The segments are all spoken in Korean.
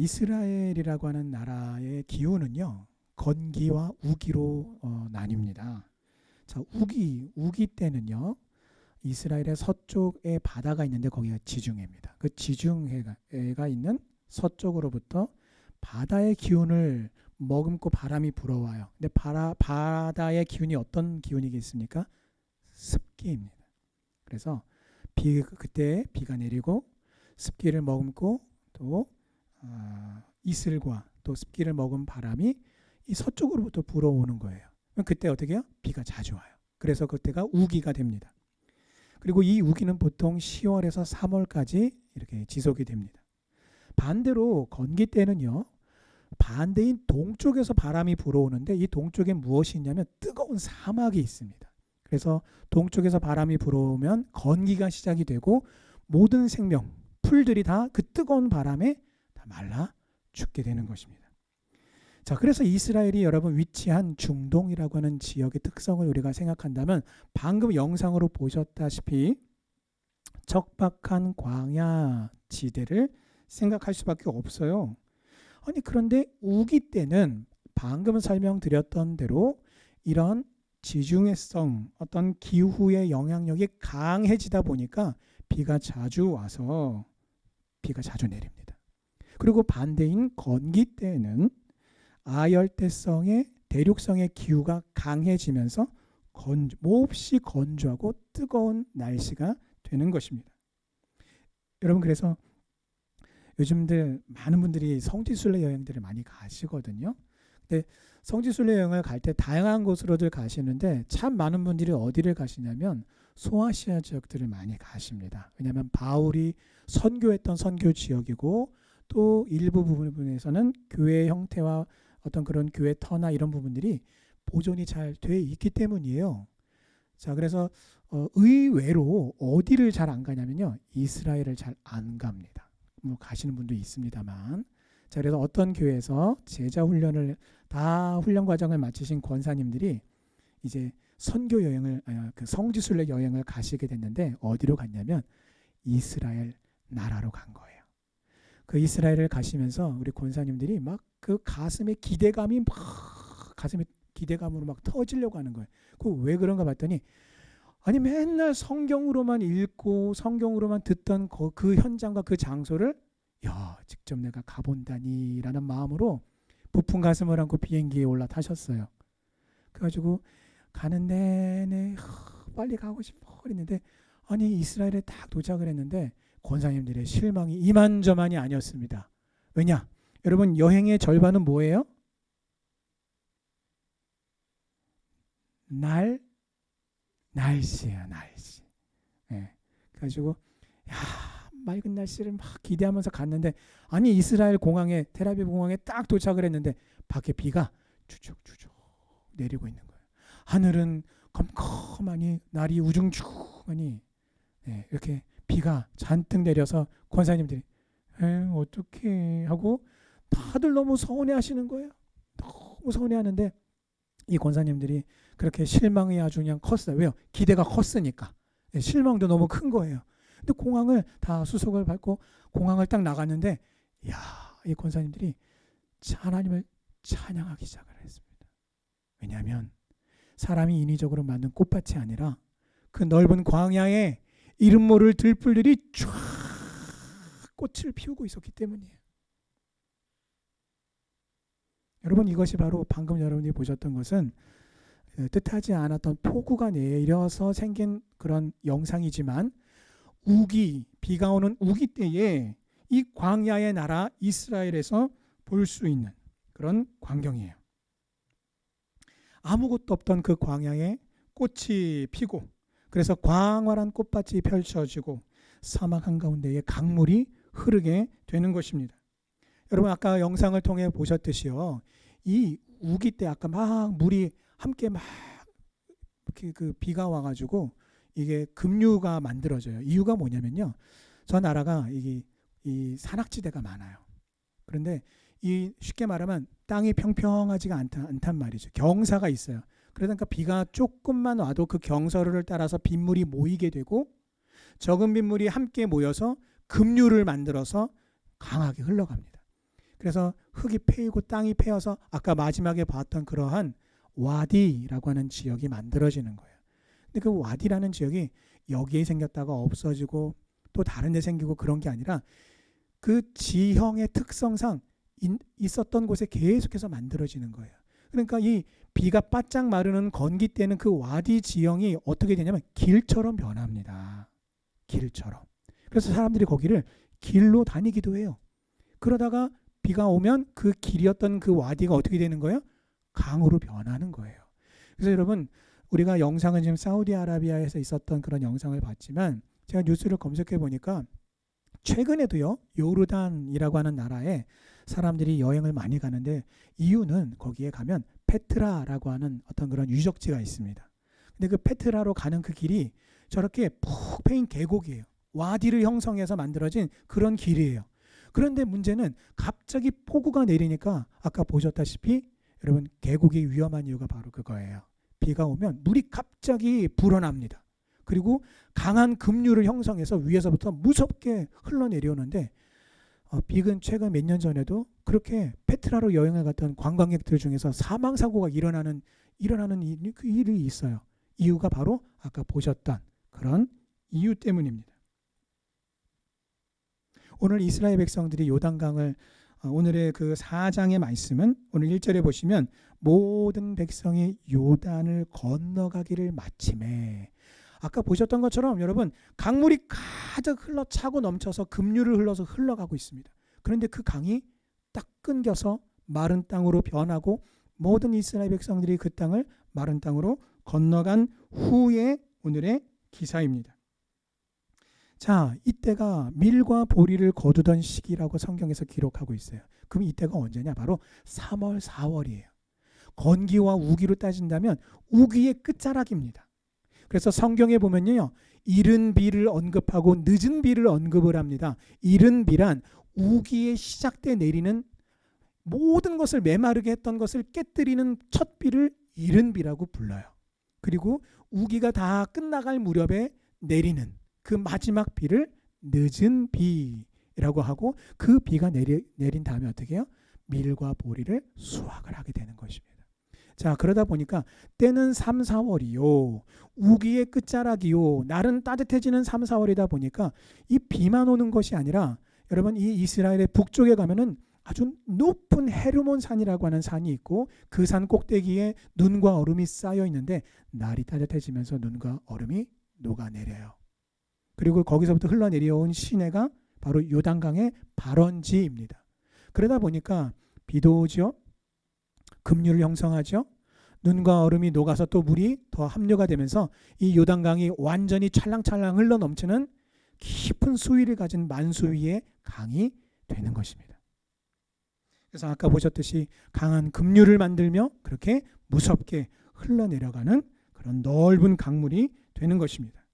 이스라엘이라고 하는 나라의 기후는요, 건기와 우기로 나뉩니다. 자, 우기 때는요, 이스라엘의 서쪽에 바다가 있는데 거기가 지중해입니다. 그 지중해가 있는 서쪽으로부터 바다의 기운을 머금고 바람이 불어와요. 근데 바다의 기운이 어떤 기운이겠습니까? 습기입니다. 그래서 그때 비가 내리고 습기를 머금고 또 이슬과 또 습기를 머금 바람이 이 서쪽으로부터 불어오는 거예요. 그럼 그때 어떻게 해요? 비가 자주 와요. 그래서 그때가 우기가 됩니다. 그리고 이 우기는 보통 10월에서 3월까지 이렇게 지속이 됩니다. 반대로 건기 때는요, 반대인 동쪽에서 바람이 불어오는데 이 동쪽에 무엇이 있냐면 뜨거운 사막이 있습니다. 그래서 동쪽에서 바람이 불어오면 건기가 시작이 되고 모든 생명, 풀들이 다 그 뜨거운 바람에 다 말라 죽게 되는 것입니다. 자, 그래서 이스라엘이 여러분 위치한 중동이라고 하는 지역의 특성을 우리가 생각한다면 방금 영상으로 보셨다시피 척박한 광야 지대를 생각할 수밖에 없어요. 아니 그런데 우기 때는 방금 설명드렸던 대로 이런 지중해성 어떤 기후의 영향력이 강해지다 보니까 비가 자주 와서 비가 자주 내립니다. 그리고 반대인 건기 때는 아열대성의 대륙성의 기후가 강해지면서 몹시 건조하고 뜨거운 날씨가 되는 것입니다. 여러분 그래서 요즘들 많은 분들이 성지순례 여행들을 많이 가시거든요. 근데 성지순례 여행을 갈 때 다양한 곳으로들 가시는데 참 많은 분들이 어디를 가시냐면 소아시아 지역들을 많이 가십니다. 왜냐하면 바울이 선교했던 선교 지역이고 또 일부 부분에서는 교회 형태와 어떤 그런 교회 터나 이런 부분들이 보존이 잘 돼 있기 때문이에요. 자, 그래서 의외로 어디를 잘 안 가냐면요, 이스라엘을 잘 안 갑니다. 뭐 가시는 분도 있습니다만, 자, 그래서 어떤 교회에서 제자 훈련을 다 훈련 과정을 마치신 권사님들이 이제 선교 여행을 그 성지순례 여행을 가시게 됐는데 어디로 갔냐면 이스라엘 나라로 간 거예요. 그 이스라엘을 가시면서 우리 권사님들이 막 그 가슴에 기대감으로 막 터지려고 하는 거예요. 그 왜 그런가 봤더니 아니 맨날 성경으로만 읽고 성경으로만 듣던 그 현장과 그 장소를 직접 내가 가본다니라는 마음으로 부푼 가슴을 안고 비행기에 올라타셨어요. 그래가지고 가는 내내 빨리 가고 싶어 그랬는데 아니 이스라엘에 딱 도착을 했는데 권사님들의 실망이 이만저만이 아니었습니다. 왜냐? 여러분 여행의 절반은 뭐예요? 날씨야 날씨. 네. 그래가지고 맑은 날씨를 막 기대하면서 갔는데 아니 이스라엘 공항에 텔아비브 공항에 딱 도착을 했는데 밖에 비가 주죽주죽 내리고 있는 거예요. 하늘은 컴컴하니 날이 우중충하니 이렇게 비가 잔뜩 내려서 권사님들이 어떻게 하고 다들 너무 서운해하시는 거예요. 너무 서운해하는데 이 권사님들이 그렇게 실망이 아주 그냥 컸어요. 왜요? 기대가 컸으니까. 실망도 너무 큰 거예요. 근데 공항을 다 수속을 밟고 공항을 딱 나갔는데 이 권사님들이 하나님을 찬양하기 시작을 했습니다. 왜냐하면 사람이 인위적으로 만든 꽃밭이 아니라 그 넓은 광야에 이름 모를 들풀들이 쫙 꽃을 피우고 있었기 때문이에요. 여러분 이것이 바로 방금 여러분이 보셨던 것은 뜻하지 않았던 폭우가 내려서 생긴 그런 영상이지만 비가 오는 우기 때에 이 광야의 나라 이스라엘에서 볼 수 있는 그런 광경이에요. 아무것도 없던 그 광야에 꽃이 피고 그래서 광활한 꽃밭이 펼쳐지고 사막 한가운데에 강물이 흐르게 되는 것입니다. 여러분 아까 영상을 통해 보셨듯이요. 이 우기 때 아까 막 물이 함께 막 이렇게 그 비가 와가지고 이게 급류가 만들어져요. 이유가 뭐냐면요. 저 나라가 이 산악지대가 많아요. 그런데 이 쉽게 말하면 땅이 평평하지가 않단 말이죠. 경사가 있어요. 그러니까 비가 조금만 와도 그 경사를 따라서 빗물이 모이게 되고 적은 빗물이 함께 모여서 급류를 만들어서 강하게 흘러갑니다. 그래서 흙이 패이고 땅이 패여서 아까 마지막에 봤던 그러한 와디라고 하는 지역이 만들어지는 거예요. 근데 그 와디라는 지역이 여기에 생겼다가 없어지고 또 다른 데 생기고 그런 게 아니라 그 지형의 특성상 있었던 곳에 계속해서 만들어지는 거예요. 그러니까 이 비가 바짝 마르는 건기 때는 그 와디 지형이 어떻게 되냐면 길처럼 변합니다. 길처럼. 그래서 사람들이 거기를 길로 다니기도 해요. 그러다가 비가 오면 그 길이었던 그 와디가 어떻게 되는 거예요? 강으로 변하는 거예요. 그래서 여러분, 우리가 영상은 지금 사우디아라비아에서 있었던 그런 영상을 봤지만 제가 뉴스를 검색해 보니까 최근에도요, 요르단이라고 하는 나라에 사람들이 여행을 많이 가는데 이유는 거기에 가면 페트라라고 하는 어떤 그런 유적지가 있습니다. 근데 그 페트라로 가는 그 길이 저렇게 푹 패인 계곡이에요. 와디를 형성해서 만들어진 그런 길이에요. 그런데 문제는 갑자기 폭우가 내리니까 아까 보셨다시피 여러분, 계곡이 위험한 이유가 바로 그거예요. 비가 오면 물이 갑자기 불어납니다. 그리고 강한 급류를 형성해서 위에서부터 무섭게 흘러내려오는데 비근 최근 몇 년 전에도 그렇게 페트라로 여행을 갔던 관광객들 중에서 사망사고가 일어나는 그 일이 있어요. 이유가 바로 아까 보셨던 그런 이유 때문입니다. 오늘 이스라엘 백성들이 요단강을 오늘의 그 4장의 말씀은 오늘 1절에 보시면 모든 백성이 요단을 건너가기를 마침에, 아까 보셨던 것처럼 여러분 강물이 가득 흘러 차고 넘쳐서 급류를 흘러서 흘러가고 있습니다. 그런데 그 강이 딱 끊겨서 마른 땅으로 변하고 모든 이스라엘 백성들이 그 땅을 마른 땅으로 건너간 후에 오늘의 기사입니다. 자, 이때가 밀과 보리를 거두던 시기라고 성경에서 기록하고 있어요. 그럼 이때가 언제냐? 바로 3월, 4월이에요. 건기와 우기로 따진다면 우기의 끝자락입니다. 그래서 성경에 보면요, 이른 비를 언급하고 늦은 비를 언급을 합니다. 이른 비란 우기의 시작 때 내리는 모든 것을 메마르게 했던 것을 깨뜨리는 첫 비를 이른 비라고 불러요. 그리고 우기가 다 끝나갈 무렵에 내리는 그 마지막 비를 늦은 비라고 하고, 그 비가 내린 다음에 어떻게 해요? 밀과 보리를 수확을 하게 되는 것입니다. 자, 그러다 보니까 때는 3, 4월이요. 우기의 끝자락이요. 날은 따뜻해지는 3, 4월이다 보니까 이 비만 오는 것이 아니라 여러분, 이 이스라엘의 북쪽에 가면은 아주 높은 헤르몬 산이라고 하는 산이 있고 그 산 꼭대기에 눈과 얼음이 쌓여 있는데 날이 따뜻해지면서 눈과 얼음이 녹아내려요. 그리고 거기서부터 흘러내려온 시내가 바로 요단강의 발원지입니다. 그러다 보니까 비도 오죠. 급류를 형성하죠. 눈과 얼음이 녹아서 또 물이 더 함유가 되면서 이 요단강이 완전히 찰랑찰랑 흘러 넘치는 깊은 수위를 가진 만수위의 강이 되는 것입니다. 그래서 아까 보셨듯이 강한 급류를 만들며 그렇게 무섭게 흘러내려가는 그런 넓은 강물이 되는 것입니다.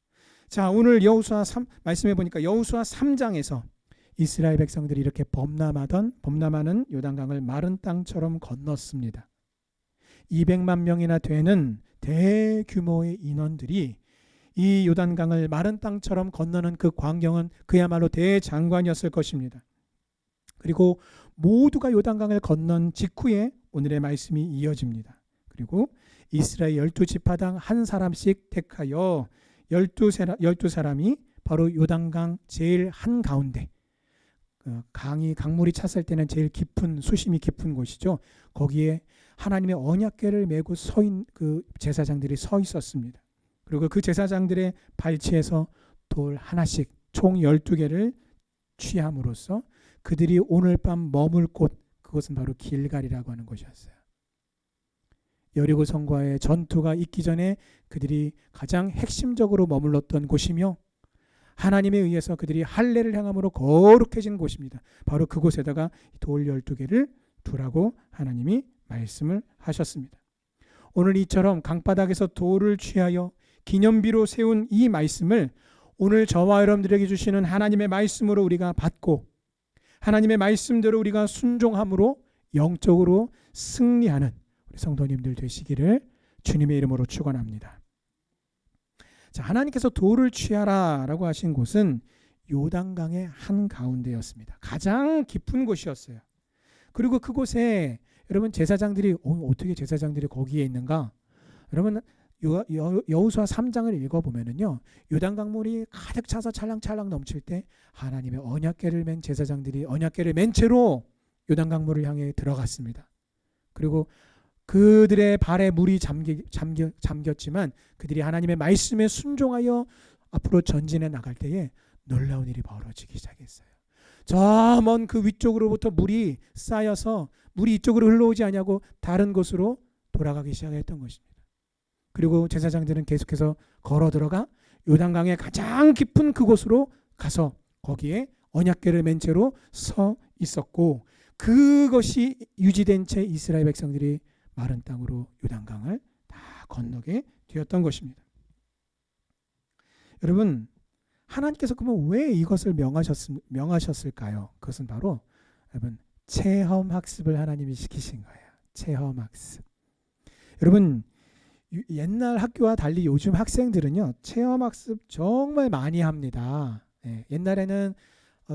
자, 오늘 여호수아 3 말씀해 보니까 여호수아 3장에서 이스라엘 백성들이 이렇게 범람하는 요단강을 마른 땅처럼 건넜습니다. 200만 명이나 되는 대규모의 인원들이 이 요단강을 마른 땅처럼 건너는 그 광경은 그야말로 대장관이었을 것입니다. 그리고 모두가 요단강을 건넌 직후에 오늘의 말씀이 이어집니다. 그리고 이스라엘 12지파당 한 사람씩 택하여 12사람이 바로 요단강 제일 한가운데, 강물이 찼을 때는 제일 깊은, 수심이 깊은 곳이죠. 거기에 하나님의 언약궤를 메고 그 제사장들이 서 있었습니다. 그리고 그 제사장들의 발치에서 돌 하나씩 총 12개를 취함으로써 그들이 오늘 밤 머물 곳, 그것은 바로 길갈이라고 하는 곳이었어요. 여리고 성과의 전투가 있기 전에 그들이 가장 핵심적으로 머물렀던 곳이며 하나님에 의해서 그들이 할례를 행함으로 거룩해진 곳입니다. 바로 그곳에다가 돌 12개를 두라고 하나님이 말씀을 하셨습니다. 오늘 이처럼 강바닥에서 돌을 취하여 기념비로 세운 이 말씀을 오늘 저와 여러분들에게 주시는 하나님의 말씀으로 우리가 받고 하나님의 말씀대로 우리가 순종함으로 영적으로 승리하는 우리 성도님들 되시기를 주님의 이름으로 축원합니다. 자, 하나님께서 돌을 취하라라고 하신 곳은 요단강의 한가운데였습니다. 가장 깊은 곳이었어요. 그리고 그곳에 여러분 제사장들이 어떻게 제사장들이 거기에 있는가? 여러분 여호수아 3장을 읽어보면은요, 요단강물이 가득 차서 찰랑찰랑 넘칠 때 하나님의 언약궤를 맨 제사장들이 언약궤를 맨 채로 요단강물을 향해 들어갔습니다. 그리고 그들의 발에 물이 잠겼지만 그들이 하나님의 말씀에 순종하여 앞으로 전진해 나갈 때에 놀라운 일이 벌어지기 시작했어요. 저 먼 그 위쪽으로부터 물이 쌓여서 물이 이쪽으로 흘러오지 않냐고 다른 곳으로 돌아가기 시작했던 것입니다. 그리고 제사장들은 계속해서 걸어 들어가 요단강의 가장 깊은 그곳으로 가서 거기에 언약궤를 맨 채로 서 있었고, 그것이 유지된 채 이스라엘 백성들이 마른 땅으로 요단강을 다 건너게 되었던 것입니다. 여러분, 하나님께서 그러면 왜 이것을 명하셨을까요? 그것은 바로 여러분 체험 학습을 하나님이 시키신 거예요. 체험 학습. 여러분, 옛날 학교와 달리 요즘 학생들은요, 체험 학습 정말 많이 합니다. 옛날에는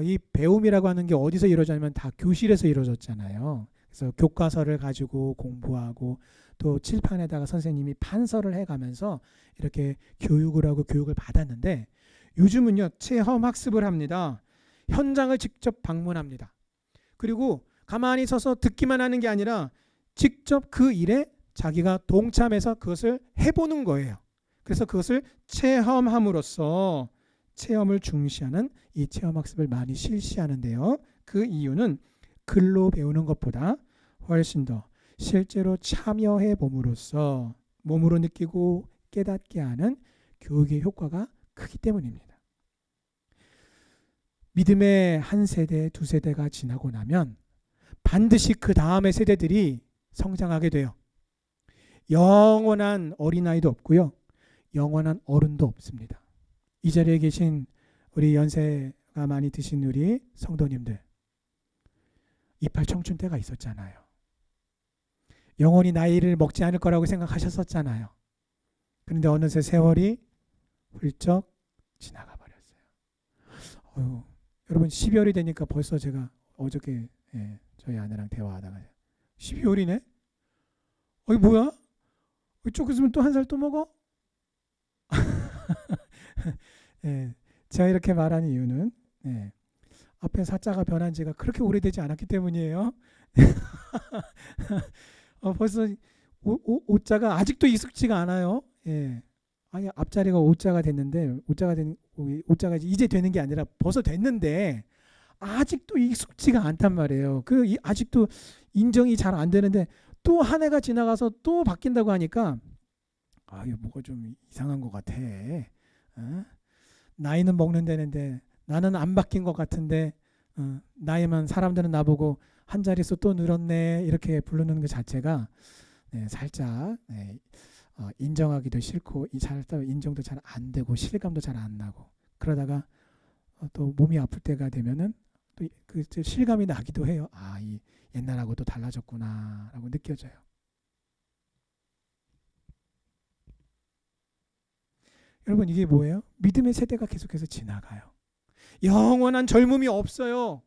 이 배움이라고 하는 게 어디서 이루어졌냐면 다 교실에서 이루어졌잖아요. 그래서 교과서를 가지고 공부하고 또 칠판에다가 선생님이 판서를 해가면서 이렇게 교육을 하고 교육을 받았는데, 요즘은요 체험 학습을 합니다. 현장을 직접 방문합니다. 그리고 가만히 서서 듣기만 하는 게 아니라 직접 그 일에 자기가 동참해서 그것을 해보는 거예요. 그래서 그것을 체험함으로써 체험을 중시하는 이 체험학습을 많이 실시하는데요. 그 이유는 글로 배우는 것보다 훨씬 더 실제로 참여해 봄으로써 몸으로 느끼고 깨닫게 하는 교육의 효과가 크기 때문입니다. 믿음의 한 세대, 두 세대가 지나고 나면 반드시 그 다음의 세대들이 성장하게 돼요. 영원한 어린아이도 없고요, 영원한 어른도 없습니다. 이 자리에 계신 우리 연세가 많이 드신 우리 성도님들, 이팔 청춘 때가 있었잖아요. 영원히 나이를 먹지 않을 거라고 생각하셨었잖아요. 그런데 어느새 세월이 훌쩍 지나가 버렸어요. 여러분, 12월이 되니까 벌써 제가 어저께 저희 아내랑 대화하다가 12월이네? 뭐야? 조금 있으면 또 한 살 또 먹어? 제가 이렇게 말하는 이유는 앞에 사자가 변한 지가 그렇게 오래되지 않았기 때문이에요. 벌써 오자가 아직도 익숙지가 않아요. 아니, 앞자리가 오자가 됐는데 오자가 이제 되는 게 아니라 벌써 됐는데 아직도 익숙지가 않단 말이에요. 아직도 인정이 잘 안 되는데 또 한 해가 지나가서 또 바뀐다고 하니까 이거 뭐가 좀 이상한 것 같아. 나이는 먹는다는데 나는 안 바뀐 것 같은데 나이만 사람들은 나보고 한 자릿수 또 늘었네 이렇게 부르는 그 자체가 살짝 인정하기도 싫고 인정도 잘 안 되고 실감도 잘 안 나고, 그러다가 또 몸이 아플 때가 되면은 또 그 실감이 나기도 해요. 이 옛날하고 또 달라졌구나라고 느껴져요. 여러분, 이게 뭐예요? 믿음의 세대가 계속해서 지나가요. 영원한 젊음이 없어요.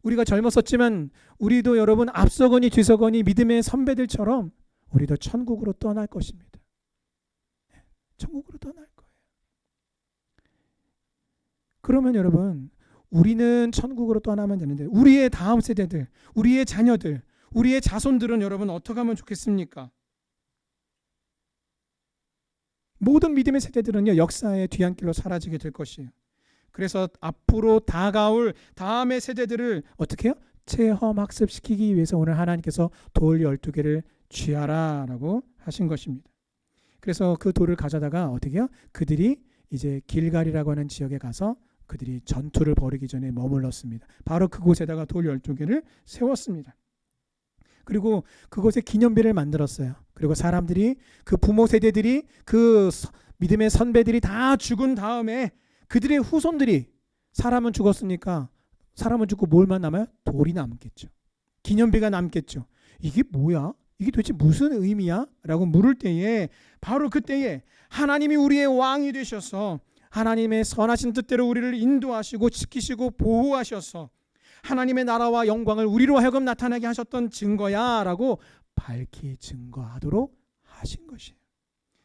우리가 젊었었지만 우리도 여러분 앞서거니 뒤서거니 믿음의 선배들처럼 우리도 천국으로 떠날 것입니다. 천국으로 떠날 거예요. 그러면 여러분, 우리는 천국으로 떠나면 되는데 우리의 다음 세대들, 우리의 자녀들, 우리의 자손들은 여러분 어떻게 하면 좋겠습니까? 모든 믿음의 세대들은요 역사의 뒤안길로 사라지게 될 것이에요. 그래서 앞으로 다가올 다음의 세대들을 어떻게 해요? 체험학습시키기 위해서 오늘 하나님께서 돌 12개를 취하라 라고 하신 것입니다. 그래서 그 돌을 가져다가 어떻게 해요? 그들이 이제 길갈이라고 하는 지역에 가서 그들이 전투를 벌이기 전에 머물렀습니다. 바로 그곳에다가 돌 12개를 세웠습니다. 그리고 그곳에 기념비를 만들었어요. 그리고 사람들이, 그 부모 세대들이, 그 믿음의 선배들이 다 죽은 다음에 그들의 후손들이, 사람은 죽었으니까 사람은 죽고 뭘만 남아요? 돌이 남겠죠. 기념비가 남겠죠. 이게 뭐야? 이게 도대체 무슨 의미야? 라고 물을 때에 바로 그때에 하나님이 우리의 왕이 되셔서 하나님의 선하신 뜻대로 우리를 인도하시고 지키시고 보호하셔서 하나님의 나라와 영광을 우리로 하여금 나타나게 하셨던 증거야 라고 밝히 증거하도록 하신 것이에요.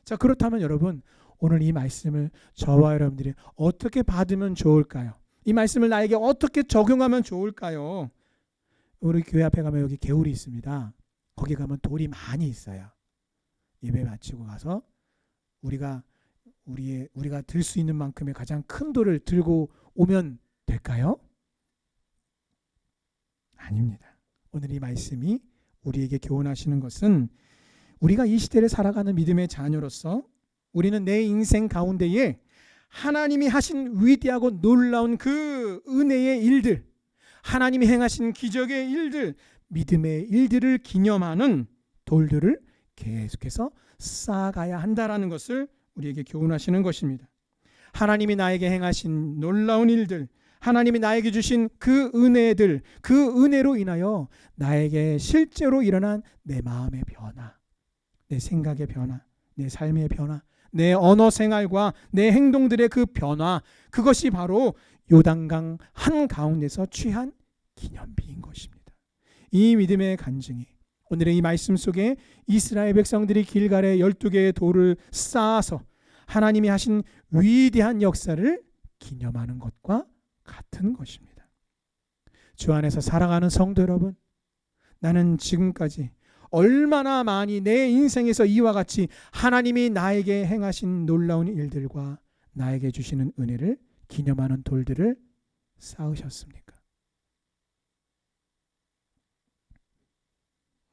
자, 그렇다면 여러분, 오늘 이 말씀을 저와 여러분들이 어떻게 받으면 좋을까요? 이 말씀을 나에게 어떻게 적용하면 좋을까요? 우리 교회 앞에 가면 여기 개울이 있습니다. 거기 가면 돌이 많이 있어요. 예배 마치고 가서 우리가 들 수 있는 만큼의 가장 큰 돌을 들고 오면 될까요? 아닙니다. 오늘 이 말씀이 우리에게 교훈하시는 것은 우리가 이 시대를 살아가는 믿음의 자녀로서 우리는 내 인생 가운데에 하나님이 하신 위대하고 놀라운 그 은혜의 일들, 하나님이 행하신 기적의 일들, 믿음의 일들을 기념하는 돌들을 계속해서 쌓아가야 한다라는 것을 우리에게 교훈하시는 것입니다. 하나님이 나에게 행하신 놀라운 일들, 하나님이 나에게 주신 그 은혜들, 그 은혜로 인하여 나에게 실제로 일어난 내 마음의 변화, 내 생각의 변화, 내 삶의 변화, 내 언어 생활과 내 행동들의 그 변화, 그것이 바로 요단강 한가운데서 취한 기념비인 것입니다. 이 믿음의 간증이 오늘의 이 말씀 속에 이스라엘 백성들이 길갈에 12개의 돌을 쌓아서 하나님이 하신 위대한 역사를 기념하는 것과 같은 것입니다. 주 안에서 살아가는 성도 여러분, 나는 지금까지 얼마나 많이 내 인생에서 이와 같이 하나님이 나에게 행하신 놀라운 일들과 나에게 주시는 은혜를 기념하는 돌들을 쌓으셨습니까?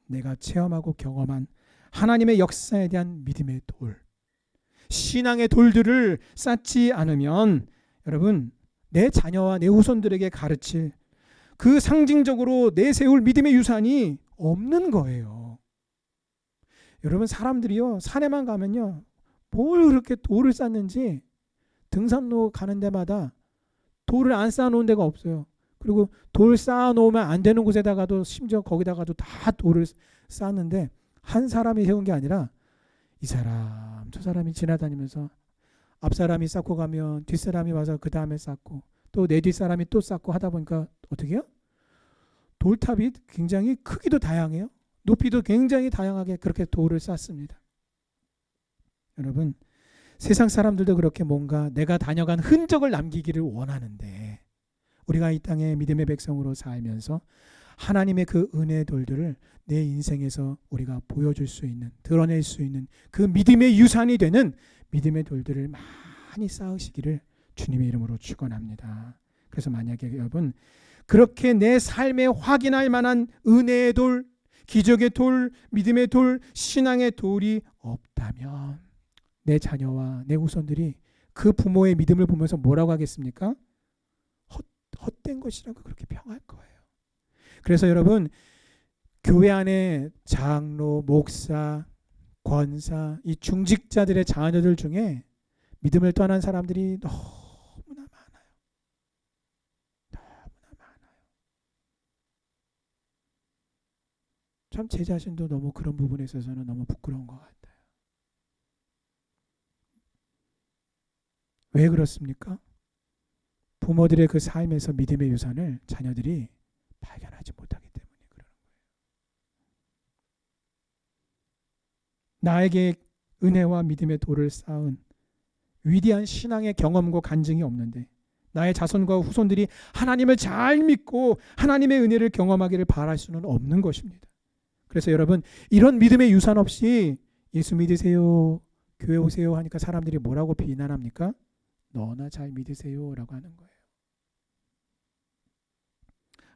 내가 체험하고 경험한 하나님의 역사에 대한 믿음의 돌, 신앙의 돌들을 쌓지 않으면 여러분, 내 자녀와 내 후손들에게 가르칠 그 상징적으로 내세울 믿음의 유산이 없는 거예요. 여러분, 사람들이요, 산에만 가면요, 뭘 그렇게 돌을 쌓는지 등산로 가는 데마다 돌을 안 쌓아놓은 데가 없어요. 그리고 돌 쌓아놓으면 안 되는 곳에다가도 심지어 거기다가도 다 돌을 쌓는데 한 사람이 세운 게 아니라 이 사람 저 사람이 지나다니면서 앞 사람이 쌓고 가면 뒷 사람이 와서 그 다음에 쌓고 또 내 뒷 사람이 또 쌓고 하다 보니까 어떻게 해요? 돌탑이 굉장히 크기도 다양해요. 높이도 굉장히 다양하게 그렇게 돌을 쌓습니다. 여러분, 세상 사람들도 그렇게 뭔가 내가 다녀간 흔적을 남기기를 원하는데 우리가 이 땅에 믿음의 백성으로 살면서 하나님의 그 은혜의 돌들을 내 인생에서 우리가 보여줄 수 있는, 드러낼 수 있는 그 믿음의 유산이 되는 믿음의 돌들을 많이 쌓으시기를 주님의 이름으로 축원합니다. 그래서 만약에 여러분 그렇게 내 삶에 확인할 만한 은혜의 돌, 기적의 돌, 믿음의 돌, 신앙의 돌이 없다면 내 자녀와 내 후손들이 그 부모의 믿음을 보면서 뭐라고 하겠습니까? 헛된 것이라고 그렇게 평할 거예요. 그래서 여러분, 교회 안에 장로, 목사, 권사, 이 중직자들의 자녀들 중에 믿음을 떠난 사람들이 너무나 많아요. 너무나 많아요. 참 제 자신도 너무 그런 부분에 있어서는 너무 부끄러운 것 같아요. 왜 그렇습니까? 부모들의 그 삶에서 믿음의 유산을 자녀들이 발견하지 못하기 때문에 그러는 거예요. 나에게 은혜와 믿음의 돌을 쌓은 위대한 신앙의 경험과 간증이 없는데 나의 자손과 후손들이 하나님을 잘 믿고 하나님의 은혜를 경험하기를 바랄 수는 없는 것입니다. 그래서 여러분, 이런 믿음의 유산 없이 예수 믿으세요, 교회 오세요 하니까 사람들이 뭐라고 비난합니까? 너나 잘 믿으세요 라고 하는 거예요.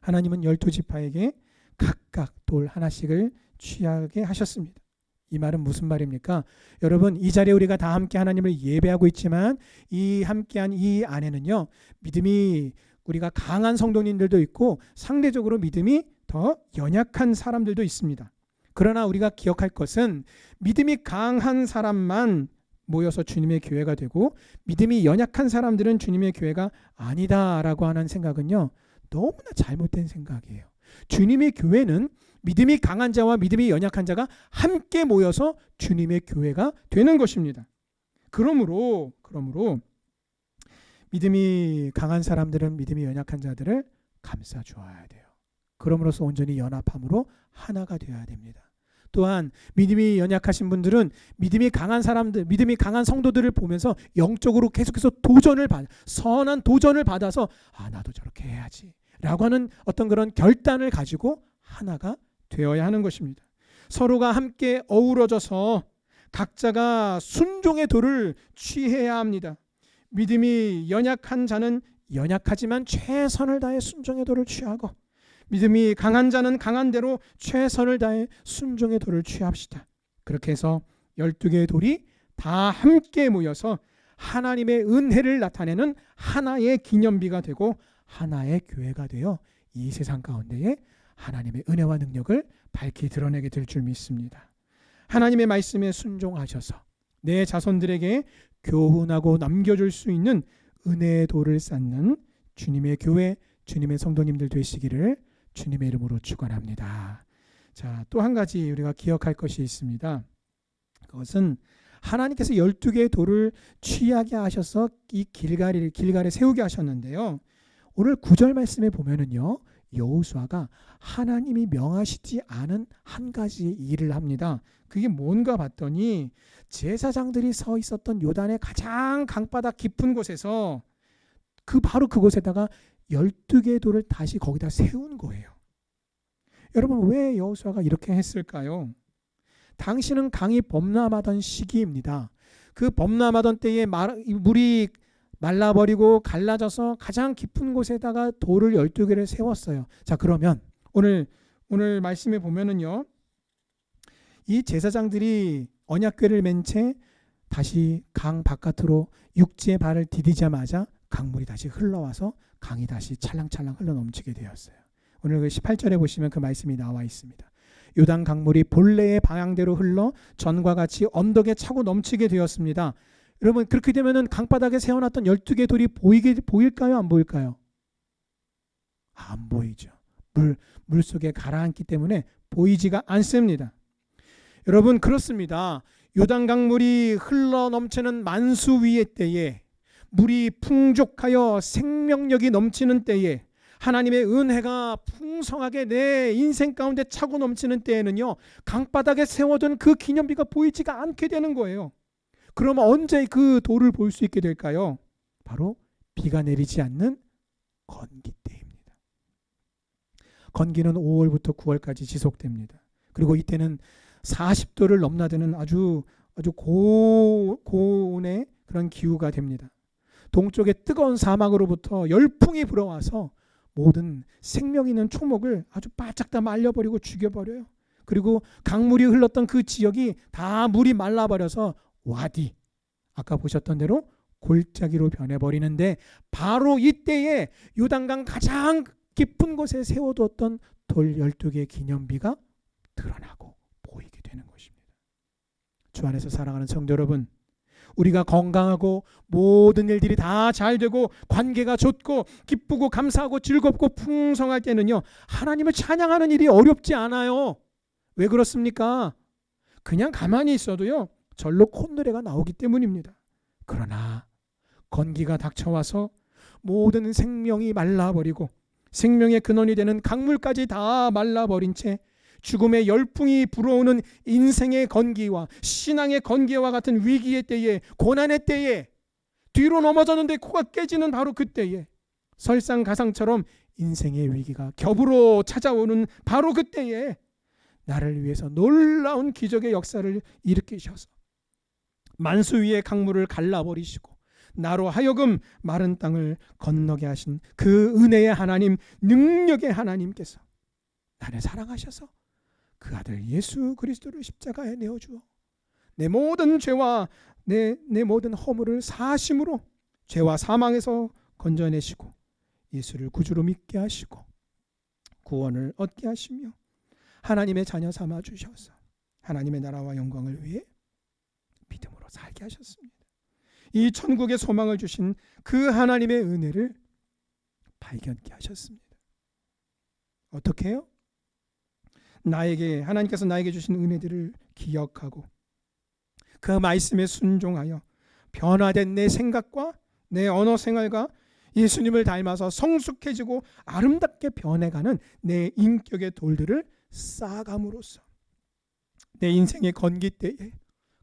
하나님은 12지파에게 각각 돌 하나씩을 취하게 하셨습니다. 이 말은 무슨 말입니까? 여러분, 이 자리에 우리가 다 함께 하나님을 예배하고 있지만 이 함께한 이 안에는요, 믿음이 우리가 강한 성도님들도 있고 상대적으로 믿음이 더 연약한 사람들도 있습니다. 그러나 우리가 기억할 것은 믿음이 강한 사람만 모여서 주님의 교회가 되고 믿음이 연약한 사람들은 주님의 교회가 아니다라고 하는 생각은요, 너무나 잘못된 생각이에요. 주님의 교회는 믿음이 강한 자와 믿음이 연약한 자가 함께 모여서 주님의 교회가 되는 것입니다. 그러므로 믿음이 강한 사람들은 믿음이 연약한 자들을 감싸 주어야 돼요. 그럼으로써 온전히 연합함으로 하나가 되어야 됩니다. 또한 믿음이 연약하신 분들은 믿음이 강한 사람들, 믿음이 강한 성도들을 보면서 영적으로 계속해서 선한 도전을 받아서 나도 저렇게 해야지 라고 하는 어떤 그런 결단을 가지고 하나가 되어야 하는 것입니다. 서로가 함께 어우러져서 각자가 순종의 도를 취해야 합니다. 믿음이 연약한 자는 연약하지만 최선을 다해 순종의 도를 취하고, 믿음이 강한 자는 강한 대로 최선을 다해 순종의 도를 취합시다. 그렇게 해서 12개의 돌이 다 함께 모여서 하나님의 은혜를 나타내는 하나의 기념비가 되고 하나의 교회가 되어 이 세상 가운데에 하나님의 은혜와 능력을 밝히 드러내게 될 줄 믿습니다. 하나님의 말씀에 순종하셔서 내 자손들에게 교훈하고 남겨줄 수 있는 은혜의 돌을 쌓는 주님의 교회, 주님의 성도님들 되시기를 주님의 이름으로 축원합니다. 자, 또 한 가지 우리가 기억할 것이 있습니다. 그것은 하나님께서 12개의 돌을 취하게 하셔서 이 길갈에 세우게 하셨는데요. 오늘 9절 말씀에 보면은요, 여호수아가 하나님이 명하시지 않은 한 가지 일을 합니다. 그게 뭔가 봤더니 제사장들이 서 있었던 요단의 가장 강바닥 깊은 곳에서 바로 그곳에다가 12개의 돌을 다시 거기다 세운 거예요. 여러분, 왜 여호수아가 이렇게 했을까요? 당시는 강이 범람하던 시기입니다. 그 범람하던 때에 물이 말라버리고 갈라져서 가장 깊은 곳에다가 돌을 12개를 세웠어요. 자, 그러면 오늘 말씀에 보면은요, 이 제사장들이 언약궤를 맨 채 다시 강 바깥으로 육지에 발을 디디자마자 강물이 다시 흘러와서 강이 다시 찰랑찰랑 흘러넘치게 되었어요. 오늘 그 18절에 보시면 그 말씀이 나와 있습니다. 요단 강물이 본래의 방향대로 흘러 전과 같이 언덕에 차고 넘치게 되었습니다. 여러분, 그렇게 되면은 강바닥에 세워놨던 12개 돌이 보일까요? 안 보일까요? 안 보이죠. 물 속에 가라앉기 때문에 보이지가 않습니다. 여러분, 그렇습니다. 요단 강물이 흘러 넘치는 만수위의 때에, 물이 풍족하여 생명력이 넘치는 때에, 하나님의 은혜가 풍성하게 내 인생 가운데 차고 넘치는 때에는요, 강바닥에 세워둔 그 기념비가 보이지가 않게 되는 거예요. 그러면 언제 그 돌을 볼 수 있게 될까요? 바로 비가 내리지 않는 건기 때입니다. 건기는 5월부터 9월까지 지속됩니다. 그리고 이때는 40도를 넘나드는 아주 고온의 그런 기후가 됩니다. 동쪽의 뜨거운 사막으로부터 열풍이 불어와서 모든 생명 있는 초목을 아주 바짝 다 말려버리고 죽여버려요. 그리고 강물이 흘렀던 그 지역이 다 물이 말라버려서 와디, 아까 보셨던 대로 골짜기로 변해버리는데, 바로 이때에 요단강 가장 깊은 곳에 세워두었던 돌 12개의 기념비가 드러나고 보이게 되는 것입니다. 주 안에서 사랑하는 성도 여러분, 우리가 건강하고 모든 일들이 다 잘 되고 관계가 좋고 기쁘고 감사하고 즐겁고 풍성할 때는요, 하나님을 찬양하는 일이 어렵지 않아요. 왜 그렇습니까? 그냥 가만히 있어도요, 절로 콧노래가 나오기 때문입니다. 그러나 건기가 닥쳐와서 모든 생명이 말라버리고 생명의 근원이 되는 강물까지 다 말라버린 채 죽음의 열풍이 불어오는 인생의 건기와 신앙의 건기와 같은 위기의 때에, 고난의 때에, 뒤로 넘어졌는데 코가 깨지는 바로 그때에, 설상가상처럼 인생의 위기가 겹으로 찾아오는 바로 그때에 나를 위해서 놀라운 기적의 역사를 일으키셔서 만수 위의 강물을 갈라버리시고 나로 하여금 마른 땅을 건너게 하신 그 은혜의 하나님, 능력의 하나님께서 나를 사랑하셔서 그 아들 예수 그리스도를 십자가에 내어주어 내 모든 죄와 내 모든 허물을 사하심으로 죄와 사망에서 건져내시고 예수를 구주로 믿게 하시고 구원을 얻게 하시며 하나님의 자녀 삼아 주셔서 하나님의 나라와 영광을 위해 믿음으로 살게 하셨습니다. 이 천국의 소망을 주신 그 하나님의 은혜를 발견케 하셨습니다. 어떻게 해요? 하나님께서 나에게 주신 은혜들을 기억하고 그 말씀에 순종하여 변화된 내 생각과 내 언어 생활과 예수님을 닮아서 성숙해지고 아름답게 변해가는 내 인격의 돌들을 쌓아감으로써 내 인생의 건기 때에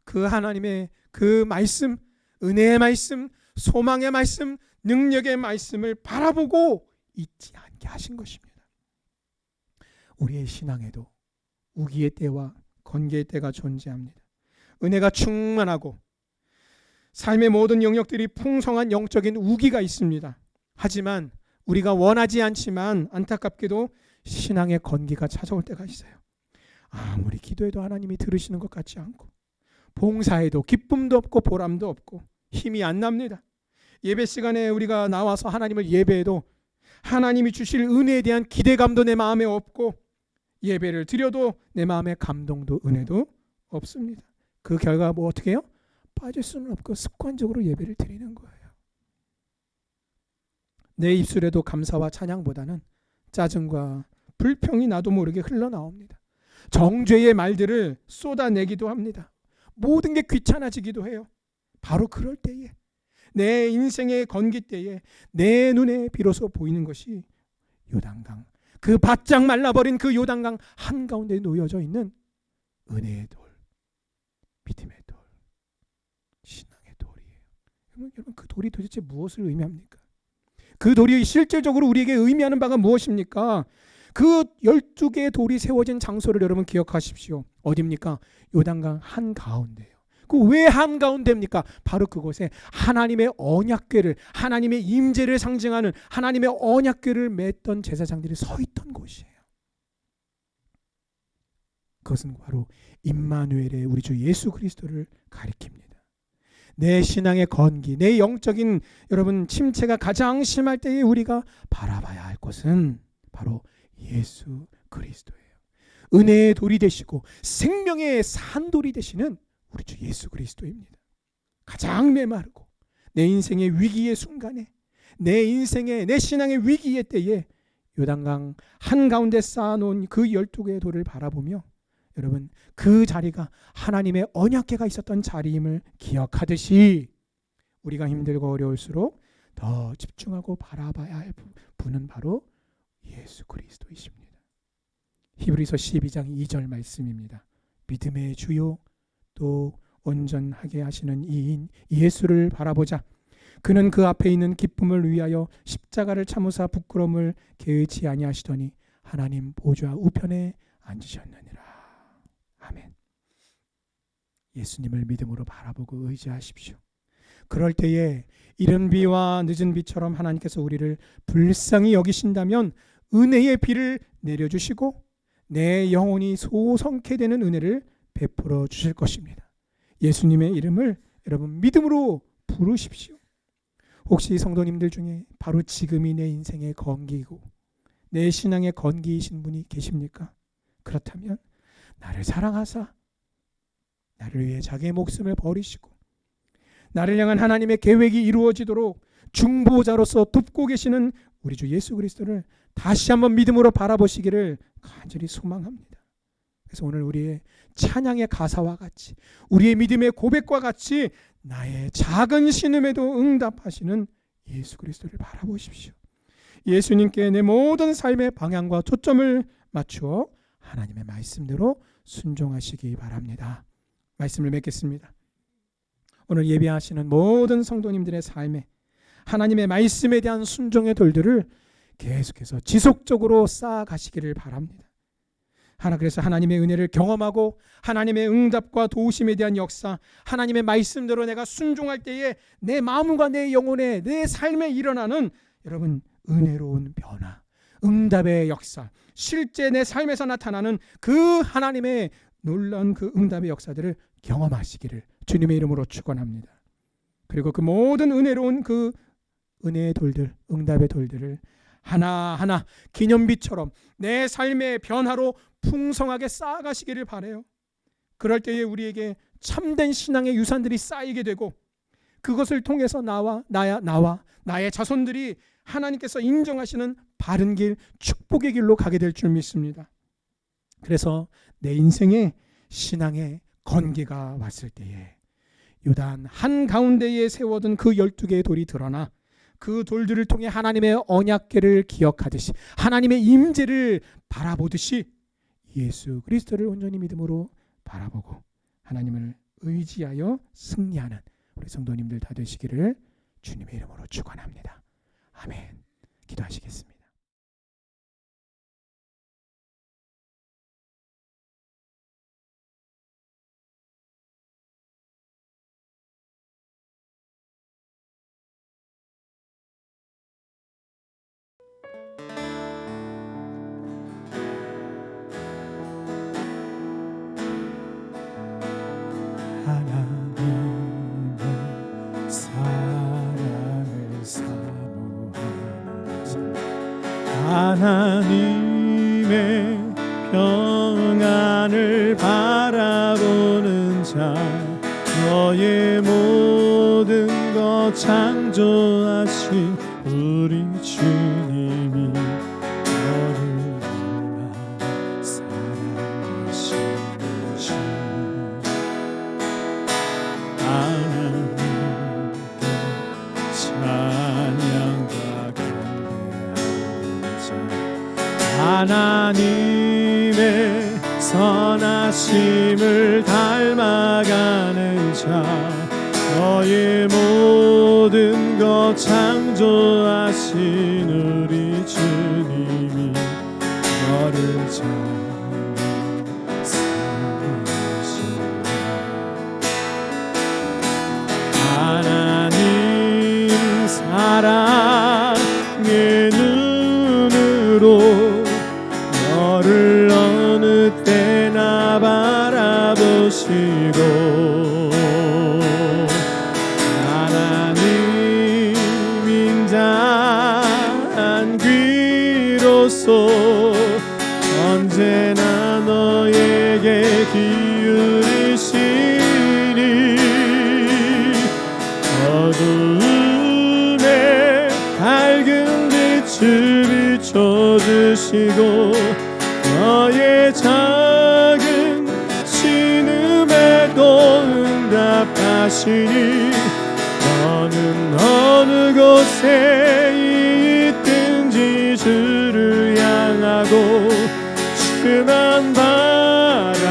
그 하나님의 그 말씀, 은혜의 말씀, 소망의 말씀, 능력의 말씀을 바라보고 잊지 않게 하신 것입니다. 우리의 신앙에도 우기의 때와 건기의 때가 존재합니다. 은혜가 충만하고 삶의 모든 영역들이 풍성한 영적인 우기가 있습니다. 하지만 우리가 원하지 않지만 안타깝게도 신앙의 건기가 찾아올 때가 있어요. 아무리 기도해도 하나님이 들으시는 것 같지 않고, 봉사해도 기쁨도 없고 보람도 없고 힘이 안 납니다. 예배 시간에 우리가 나와서 하나님을 예배해도 하나님이 주실 은혜에 대한 기대감도 내 마음에 없고, 예배를 드려도 내 마음에 감동도 은혜도 없습니다. 그 결과 뭐 어떻게 해요? 빠질 수는 없고 습관적으로 예배를 드리는 거예요. 내 입술에도 감사와 찬양보다는 짜증과 불평이 나도 모르게 흘러나옵니다. 정죄의 말들을 쏟아내기도 합니다. 모든 게 귀찮아지기도 해요. 바로 그럴 때에, 내 인생의 건기 때에 내 눈에 비로소 보이는 것이 요단강, 그 바짝 말라버린 그 요단강 한가운데 놓여져 있는 은혜의 돌, 믿음의 돌, 신앙의 돌이에요. 여러분, 그 돌이 도대체 무엇을 의미합니까? 그 돌이 실질적으로 우리에게 의미하는 바가 무엇입니까? 그 12개의 돌이 세워진 장소를 여러분 기억하십시오. 어디입니까? 요단강 한가운데예요. 그 왜 한가운데입니까? 바로 그곳에 하나님의 언약궤를, 하나님의 임재를 상징하는 하나님의 언약궤를 맸던 제사장들이 서 있던 곳이에요. 그것은 바로 임마누엘의 우리 주 예수 그리스도를 가리킵니다. 내 신앙의 건기, 내 영적인 여러분 침체가 가장 심할 때에 우리가 바라봐야 할 곳은 바로 예수 그리스도예요. 은혜의 돌이 되시고 생명의 산돌이 되시는 우리 주 예수 그리스도입니다. 가장 메마르고 내 인생의 위기의 순간에, 내 인생의, 내 신앙의 위기의 때에 요단강 한가운데 쌓아놓은 그 12개의 돌을 바라보며 여러분, 그 자리가 하나님의 언약궤가 있었던 자리임을 기억하듯이 우리가 힘들고 어려울수록 더 집중하고 바라봐야 할 분은 바로 예수 그리스도이십니다. 히브리서 12장 2절 말씀입니다. 믿음의 주요 또 온전하게 하시는 이인 예수를 바라보자. 그는 그 앞에 있는 기쁨을 위하여 십자가를 참으사 부끄러움을 개의치 아니하시더니 하나님 보좌 우편에 앉으셨느니라. 아멘. 예수님을 믿음으로 바라보고 의지하십시오. 그럴 때에 이른 비와 늦은 비처럼 하나님께서 우리를 불쌍히 여기신다면 은혜의 비를 내려주시고 내 영혼이 소성케 되는 은혜를 베풀어 주실 것입니다. 예수님의 이름을 여러분 믿음으로 부르십시오. 혹시 성도님들 중에 바로 지금이 내 인생의 건기이고 내 신앙의 건기이신 분이 계십니까? 그렇다면 나를 사랑하사 나를 위해 자기의 목숨을 버리시고 나를 향한 하나님의 계획이 이루어지도록 중보자로서 돕고 계시는 우리 주 예수 그리스도를 다시 한번 믿음으로 바라보시기를 간절히 소망합니다. 그래서 오늘 우리의 찬양의 가사와 같이, 우리의 믿음의 고백과 같이 나의 작은 신음에도 응답하시는 예수 그리스도를 바라보십시오. 예수님께 내 모든 삶의 방향과 초점을 맞추어 하나님의 말씀대로 순종하시기 바랍니다. 말씀을 맺겠습니다. 오늘 예배하시는 모든 성도님들의 삶에 하나님의 말씀에 대한 순종의 돌들을 계속해서 지속적으로 쌓아가시기를 바랍니다. 그래서 하나님의 은혜를 경험하고 하나님의 응답과 도우심에 대한 역사, 하나님의 말씀대로 내가 순종할 때에 내 마음과 내 영혼에, 내 삶에 일어나는 여러분 은혜로운 변화, 응답의 역사, 실제 내 삶에서 나타나는 그 하나님의 놀라운 그 응답의 역사들을 경험하시기를 주님의 이름으로 축원합니다. 그리고 그 모든 은혜로운 그 은혜의 돌들, 응답의 돌들을 하나하나 기념비처럼 내 삶의 변화로 풍성하게 쌓아가시기를 바라요. 그럴 때에 우리에게 참된 신앙의 유산들이 쌓이게 되고 그것을 통해서 나의 자손들이 하나님께서 인정하시는 바른 길, 축복의 길로 가게 될 줄 믿습니다. 그래서 내 인생에 신앙의 건기가 왔을 때에 요단 한가운데에 세워둔 그 12개의 돌이 드러나 그 돌들을 통해 하나님의 언약궤를 기억하듯이 하나님의 임재를 바라보듯이 예수 그리스도를 온전히 믿음으로 바라보고 하나님을 의지하여 승리하는 우리 성도님들 다 되시기를 주님의 이름으로 축원합니다. 아멘. 기도하시겠습니다. 하나님의 사랑을 사모하는 자, 하나님의 평안을 바라보는 자, 너의 모든 것 창조하신 우리 주님이 너를 얼마나 사랑하시는지 하나님께 찬양과 경배하는 자, 하나님의 선하심을 닮아가는 자, 너의 모든 것 창조하신 우리 주님이 너를 잘 사랑하시네. 하나님 사랑의 눈으로 너를 어느 때나 바라보시고 하나님 인자한 귀로서 언제나 너에게 기울이시니 어두움에 밝은 빛을 비춰주시고 너의 작은 신음에도 응답하시니 너는 어느 곳에 있든지 주를 향하고 그만 바라볼지라.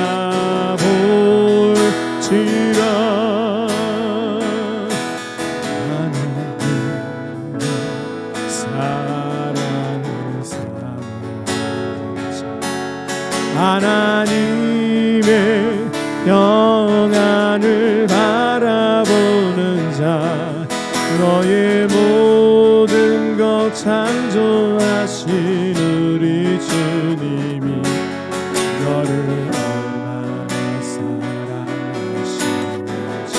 하나님의 평안을 바라보는 자, 너의 모든 것 창조하신 우리 주님이 너를 얼마나 사랑하시는지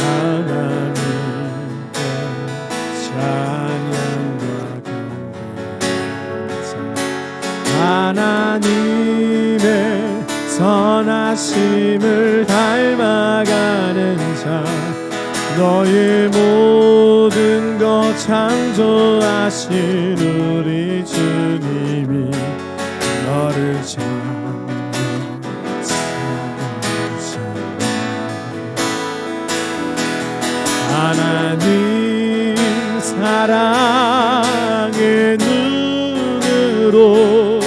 하나님께 찬양과 하나님의 선하심을 닮아가는 자, 너의 모든 것 창조하신 우리 주님이 너를 잘 사랑하시네. 하나님 사랑의 눈으로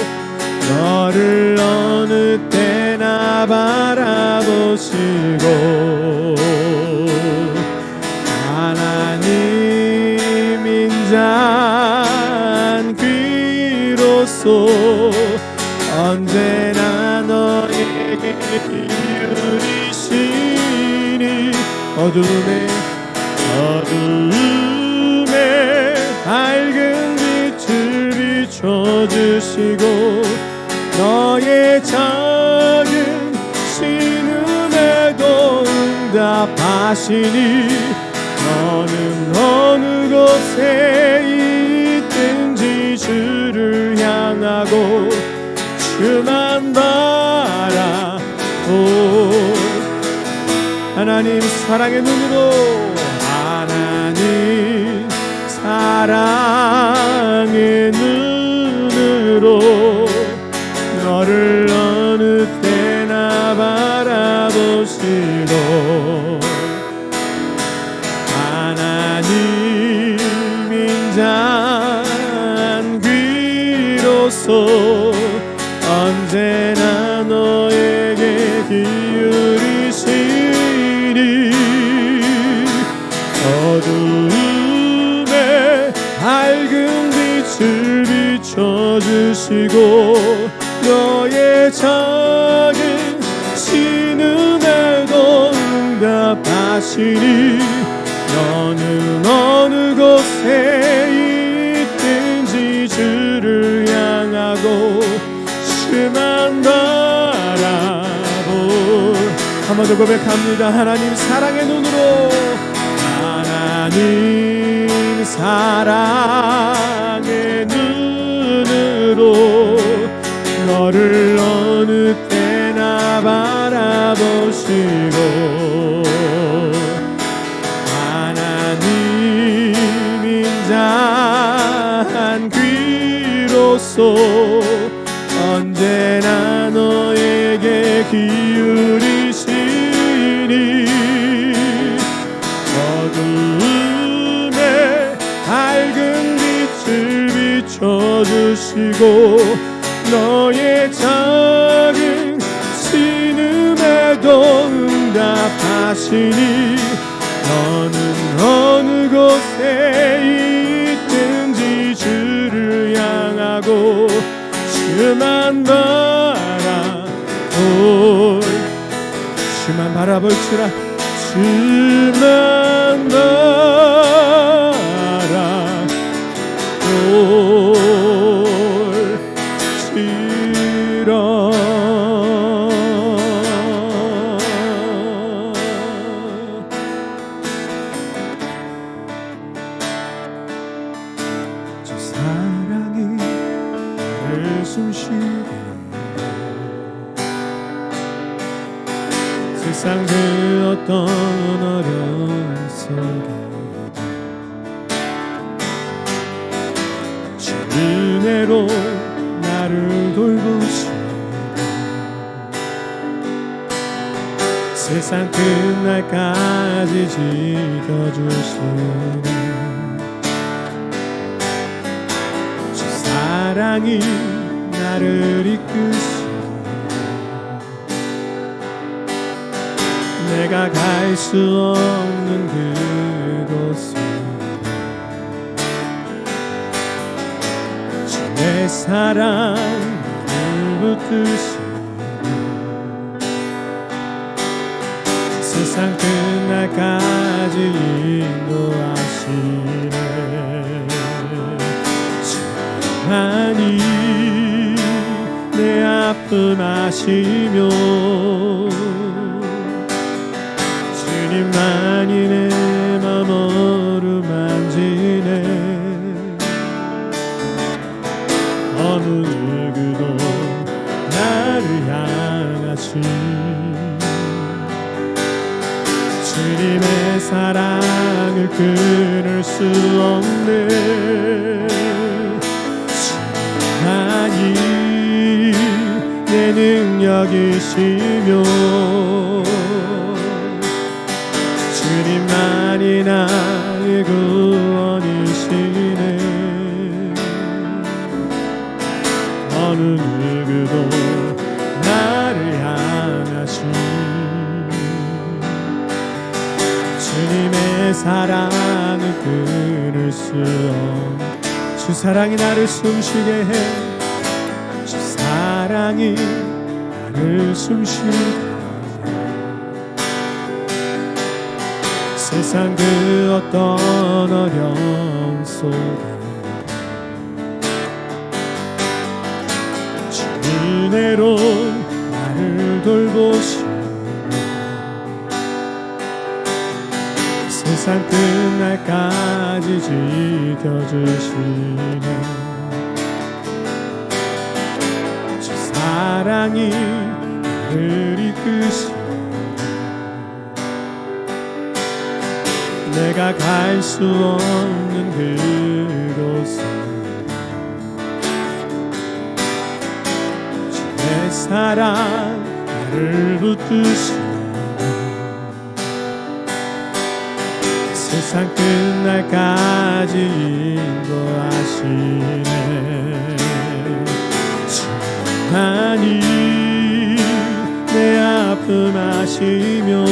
너를 어느 때나 바라보시고 하나님 인자한 귀로서 언제나 너에게 기울이시니 어둠에 밝은 빛을 비춰주시고 너의 작은 신음에도 응답하시니 너는 어느 곳에 있든지 주를 향하고 주만 바라보. 하나님 사랑의 눈으로 하나님 사랑의 눈으로 너를 어느 때나 바라보시고 주소서. 언제나 너에게 기울이시니 어두움에 밝은 빛을 비춰주시고 너의 작은 신음에도 응답하시니 너는 어느 곳에 있든지 주를 향하고 주만 바라보. 한 번 더 고백합니다. 하나님 사랑의 눈으로, 하나님 사랑의 눈으로 너를 어느 때나 바라보시고 하나님 인자한 귀로서 언제나 너에게 기울이시니 어두움에 밝은 빛을 비춰주시고 너의 작은 신음에도 응답하시니 너는 어느 곳에 있든지 주를 향하고 주만 바라볼지라 주만 바라볼지라. 주 사랑이 나를 숨쉬게 세상 그 어떤 어려움 속에 주 은혜로 나를 돌보시고 세상 끝날까지 지켜주시는 주 사랑이 나를 이끄시고 내가 갈 수 없는 그곳에 주의 사랑을 붙드시고 세상 끝날까지 인도하시네. 주만이 내 아픔 아시며 주님만이 내 맘 어루만지네. 어느 누구도 나를 향하신 주님의 사랑을 끊을 수 없네. 주님만이 내 능력이시며 주님만이 나의 구원이시네. 어느 누구도 나를 향하신 주님의 사랑을 끊을 수 없는 주 사랑이 나를 숨쉬게 해. 주 사랑이 나를 숨쉬게 해. 세상 그 어떤 어려움 속에 주 은혜로 나를 돌보시고 세상 끝날까지 지켜주시네. 주 사랑이 나를 이끄시고 내가 갈 수 없는 그곳에 주의 사랑 나를 붙드시고 세상 끝날까지 인도하시네. 주님만이 내 아픔 아시며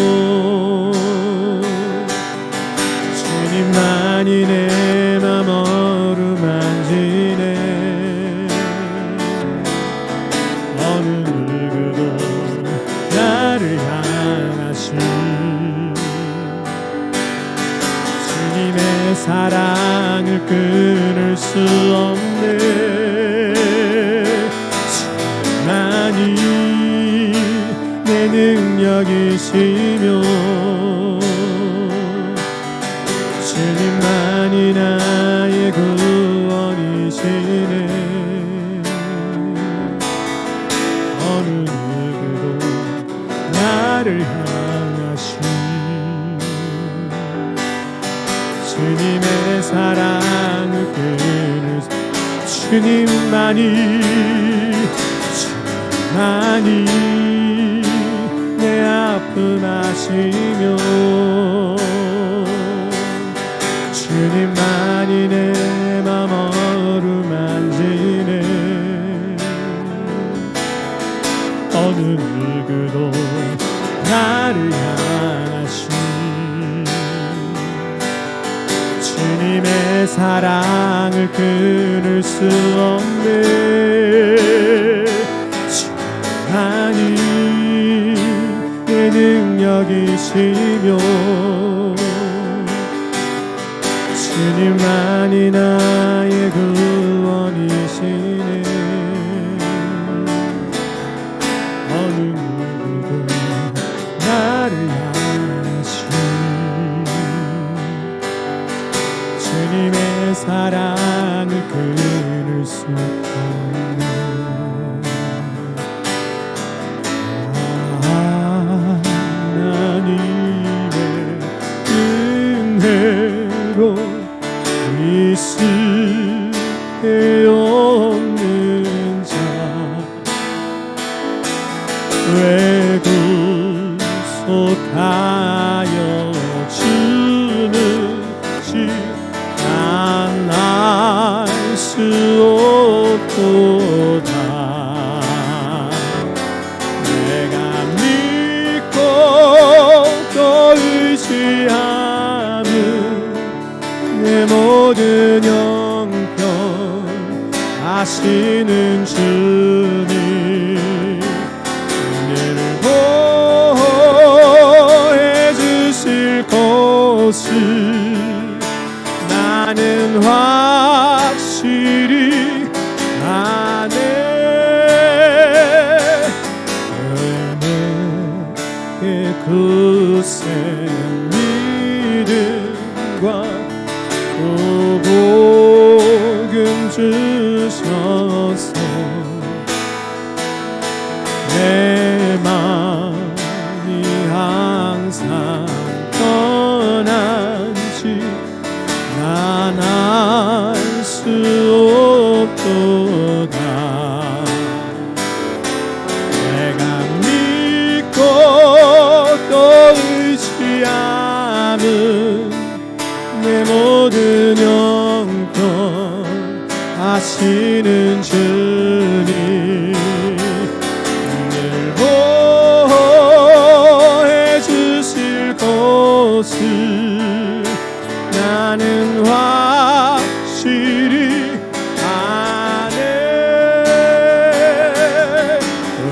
주님만이 내 맘 어루만지네 어느 누구도 나를 향하신 주님의 사랑을 끊을 수 없네 주님만이 내 능력이시며 주님만이 나의 구원이시네 어느 누구도 나를 향하신 주님의 사랑을 끊을 주님만이 내 아픔 아시며 주님만이 내 맘 어루만지네 어느 누구도 나를 향하신 주님의 사랑을 끊을 수 없네 주님만이 내 능력이시며 주님만이 나의 구원이시네 어느 누구도 나를 향하신 주님의 사랑을 끊을 수 없네 하나님의 은혜로 있을 데 없는 자 왜 구속하여 주는지 난 알 수 없도다 내가 믿고 또 의지하는 내 모든 형편 아시는 주님 은혜를 보호해 주실 것을 나는 확실히 아네 내게 굳센 믿음과 복음 주셔서 내 마음이 항상 떠난지 난 알 수 없도다 내가 믿고 또 의지하는 내 모든 형편 아시는 주님 늘 보호해 주실 것을 나는 확실히 아네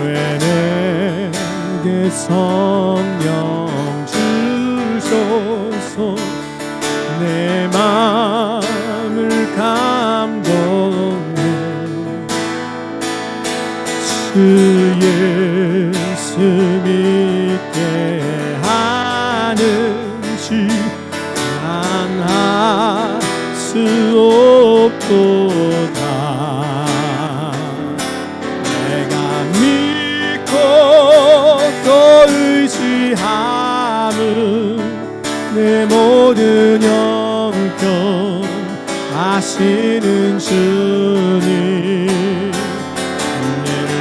왜 내게 성령 주셔서 내 마음을 감동해 주 예수 믿게 하는지 난 알 수 없도다 내가 믿고 또 의지함은 내 모든 형편 아시는 주님 은혜를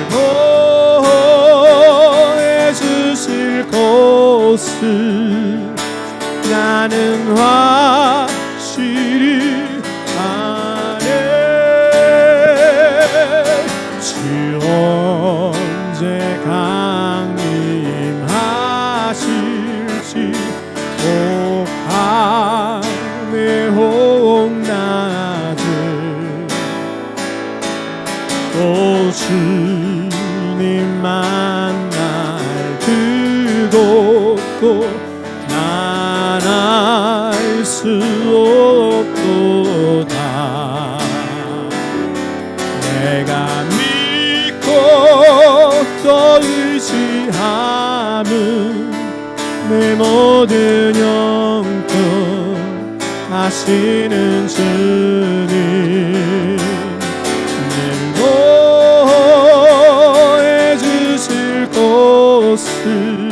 보호해 주실 것을 나는 확실히 아네 주 주님 만날 두고 또 난 알 수 없도다. 내가 믿고 또 의지함은 내 모든 영혼 하시는 주님 늘 보여주실 곳을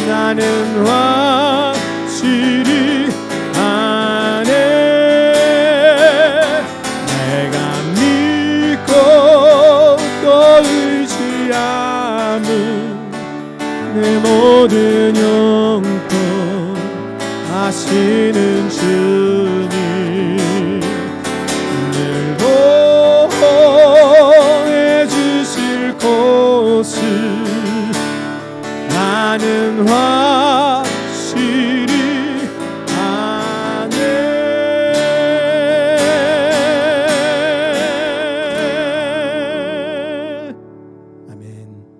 나는 확실히 아네. 내가 믿고 또 의지함은 내 모든 영혼 하시는 주